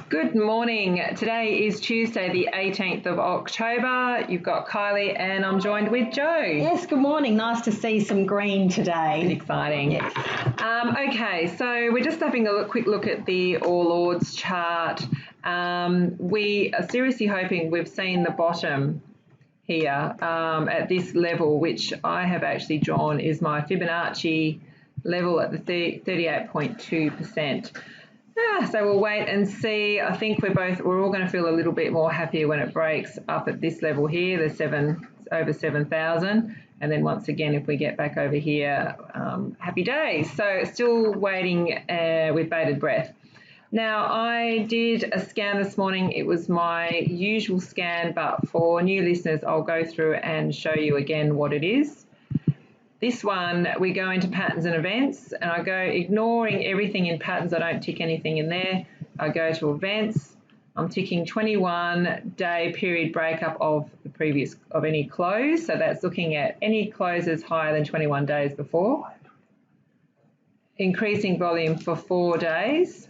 Good morning. Today is Tuesday, the 18th of October. You've got Kylie and I'm joined with Joe. Yes, good morning. Nice to see some green today. It's exciting. Yes. Okay, so we're just having a quick look at the All Ords chart. We are seriously hoping we've seen the bottom here at this level, which I have actually drawn is my Fibonacci level at the 38.2%. So we'll wait and see. I think we're all going to feel a little bit more happier when it breaks up at this level here, the over 7,000. And then once again, if we get back over here, happy days. So still waiting with bated breath. Now, I did a scan this morning. It was my usual scan, but for new listeners, I'll go through and show you again what it is. This one, we go into patterns and events, and I go ignoring everything in patterns. I don't tick anything in there. I go to events. I'm ticking 21-day period breakup of any close. So that's looking at any closes higher than 21 days before. Increasing volume for 4 days.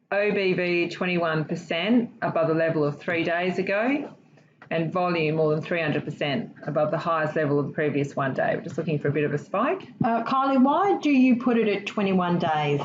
OBV 21% above the level of 3 days ago. And volume more than 300% above the highest level of the previous 1 day. We're just looking for a bit of a spike. Kylie, why do you put it at 21 days?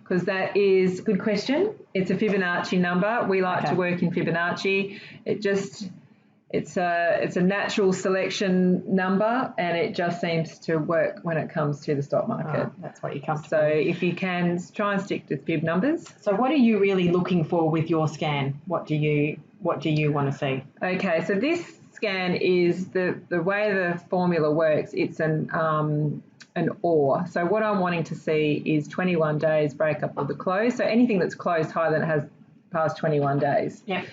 Because that is a good question. It's a Fibonacci number. We like to work in Fibonacci. It's a natural selection number, and it just seems to work when it comes to the stock market. That's what you come to. So if you can try and stick to fib numbers. So what are you really looking for with your scan? What do you want to see? Okay, so this scan is the way the formula works. It's an OR. So what I'm wanting to see is 21 days breakup of the close. So anything that's closed higher than it has past 21 days. Yep.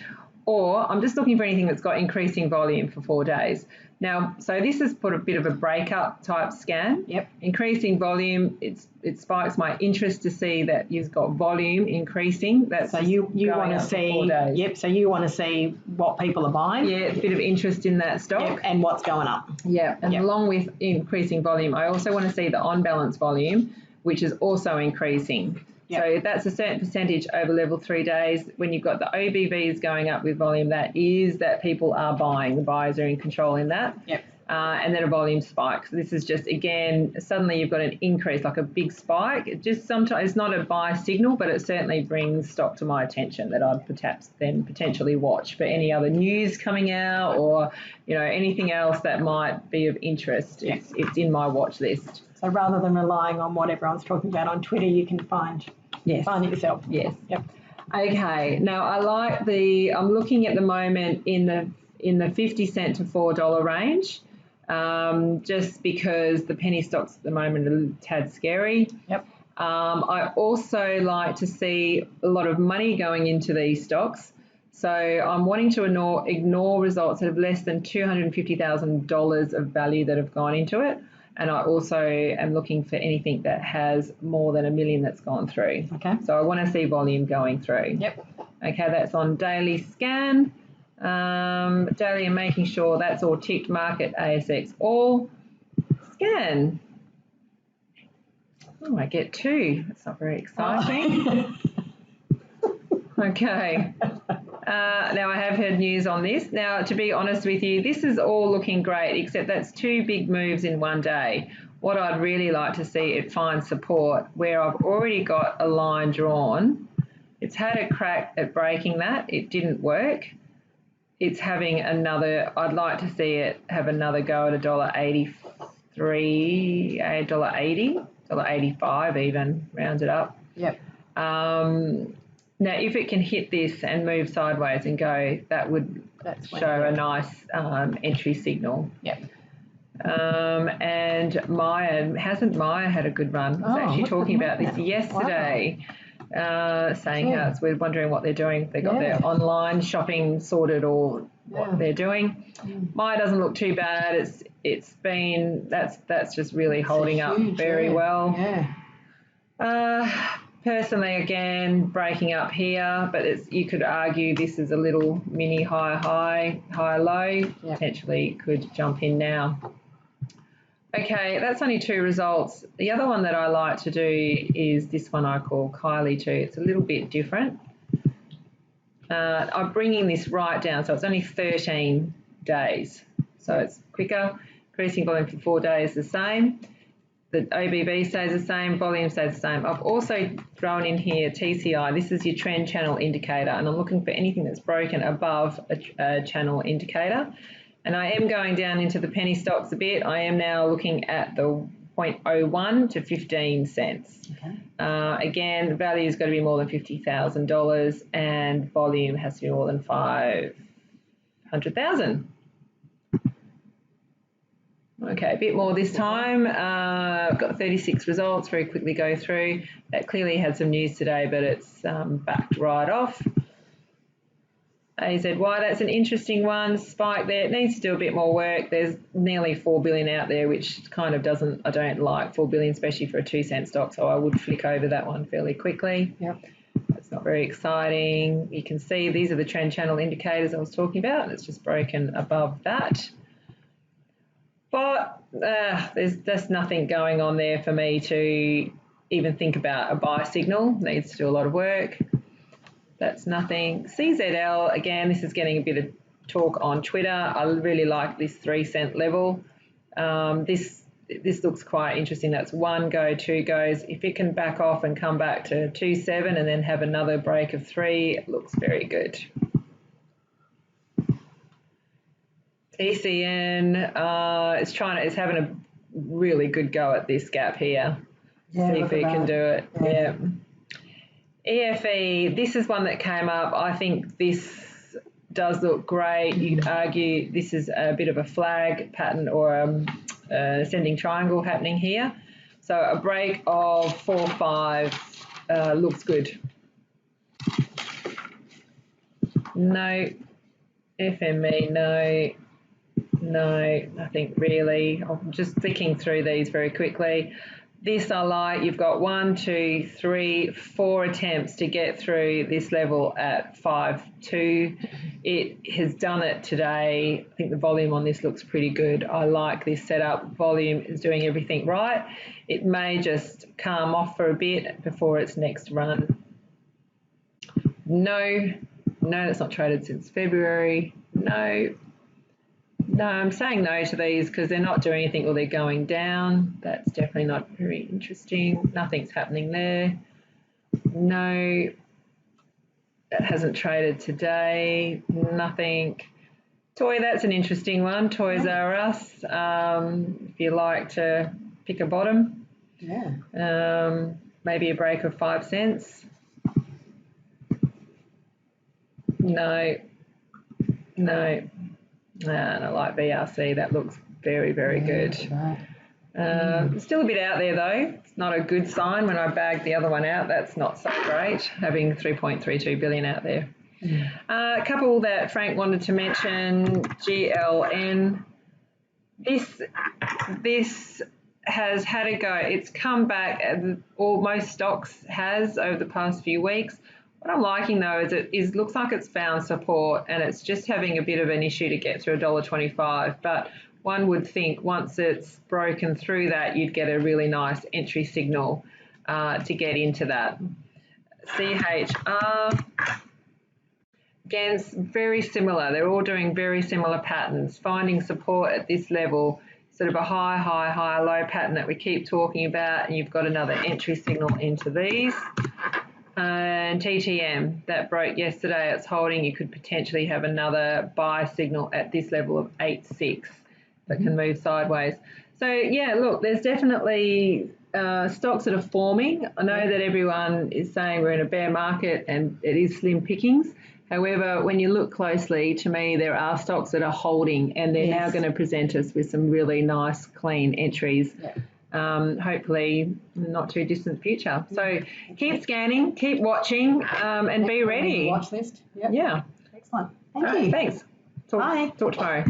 Or I'm just looking for anything that's got increasing volume for 4 days. Now, so this has put a bit of a breakup type scan. Yep. Increasing volume, it spikes my interest to see that you've got volume increasing. That's so you want to see 4 days. Yep. So you want to see what people are buying. Yeah, a bit of interest in that stock. Yep, and what's going up. Yeah, and along with increasing volume, I also want to see the on balance volume, which is also increasing. Yep. So that's a certain percentage over level 3 days. When you've got the OBVs going up with volume, that is that people are buying. The buyers are in control in that. Yep. And then a volume spike. So this is just, again, suddenly you've got an increase, like a big spike. It just sometimes, it's not a buy signal, but it certainly brings stock to my attention that I'd perhaps then potentially watch for any other news coming out or, anything else that might be of interest. Yep. It's in my watch list. So rather than relying on what everyone's talking about on Twitter, you can find it yourself. Yes. Yep. Okay. Now I'm looking at the moment in the 50 cent to $4 range, just because the penny stocks at the moment are a tad scary. Yep. I also like to see a lot of money going into these stocks. So I'm wanting to ignore results that have less than $250,000 of value that have gone into it. And I also am looking for anything that has more than $1 million that's gone through. Okay. So I want to see volume going through. Yep. Okay, that's on daily scan. Daily and making sure that's all ticked, market, ASX, all. Scan. Oh, I get 2. That's not very exciting. Okay. Now I have heard news on this. Now, to be honest with you, this is all looking great, except that's 2 big moves in 1 day. What I'd really like to see it find support where I've already got a line drawn. It's had a crack at breaking that. It didn't work. It's having I'd like to see it have another go at $1.83, $1.80, $1.85 even, round it up. Yep. Now, if it can hit this and move sideways and go, that would show a nice entry signal. Yep. And hasn't Maya had a good run? I was actually talking about this yesterday, saying how we're wondering what they're doing. They got their online shopping sorted or what they're doing. Maya doesn't look too bad. That's just really holding up very well. Yeah. Personally, again, breaking up here, but you could argue this is a little mini high, low. Potentially could jump in now. Okay, that's only 2 results. The other one that I like to do is this one I call Kylie too. It's a little bit different. I'm bringing this right down, so it's only 13 days. So it's quicker. Increasing volume for 4 days the same. The OBB stays the same, volume stays the same. I've also thrown in here TCI. This is your trend channel indicator, and I'm looking for anything that's broken above a channel indicator. And I am going down into the penny stocks a bit. I am now looking at the 0.01 to 15 cents. Okay. Again, the value has got to be more than $50,000 and volume has to be more than 500,000. Okay, a bit more this time. I've got 36 results, very quickly go through. That clearly had some news today, but it's backed right off. AZY, that's an interesting one. Spike there. It needs to do a bit more work. There's nearly 4 billion out there, which kind of doesn't, I don't like 4 billion, especially for a 2-cent stock, so I would flick over that one fairly quickly. Yep. That's not very exciting. You can see these are the trend channel indicators I was talking about, and it's just broken above that. But there's just nothing going on there for me to even think about a buy signal. Needs to do a lot of work. That's nothing. CZL, again, this is getting a bit of talk on Twitter. I really like this 3-cent level. This looks quite interesting. That's 1 go, 2 goes. If it can back off and come back to 2.7 and then have another break of 3, it looks very good. ECN it's having a really good go at this gap here. Yeah, see if it can do it. Yeah. EFE, this is one that came up. I think this does look great. You'd argue this is a bit of a flag pattern or ascending triangle happening here. So a break of 4-5 looks good. No. FME, no. No, nothing really. I'm just flicking through these very quickly. This I like. You've got 1, 2, 3, 4 attempts to get through this level at 5.2. It has done it today. I think the volume on this looks pretty good. I like this setup. Volume is doing everything right. It may just calm off for a bit before its next run. No, it's not traded since February. No, I'm saying no to these because they're not doing anything or they're going down. That's definitely not very interesting. Nothing's happening there. No, that hasn't traded today. Nothing. Toy, that's an interesting one. Toys R Us. If you like to pick a bottom. Yeah. Maybe a break of 5 cents. No. And I like VRC. That looks very, very good. Still a bit out there though. It's not a good sign. When I bagged the other one out, that's not so great, having 3.32 billion out there. A couple that Frank wanted to mention, GLN. This has had a go. It's come back, most stocks has over the past few weeks. What I'm liking though is it looks like it's found support and it's just having a bit of an issue to get through $1.25. But one would think once it's broken through that, you'd get a really nice entry signal to get into that. CHR, again, very similar. They're all doing very similar patterns, finding support at this level, sort of a high, high, high, low pattern that we keep talking about, and you've got another entry signal into these. And TTM, that broke yesterday, it's holding. You could potentially have another buy signal at this level of 8.6 that can move sideways. So, yeah, look, there's definitely stocks that are forming. I know that everyone is saying we're in a bear market and it is slim pickings. However, when you look closely, to me, there are stocks that are holding and they're now going to present us with some really nice, clean entries. Yeah. Hopefully not too distant future. So keep scanning, keep watching, and be ready. Watch list. Yep. Yeah. Excellent. Thank you. Thanks. Talk tomorrow.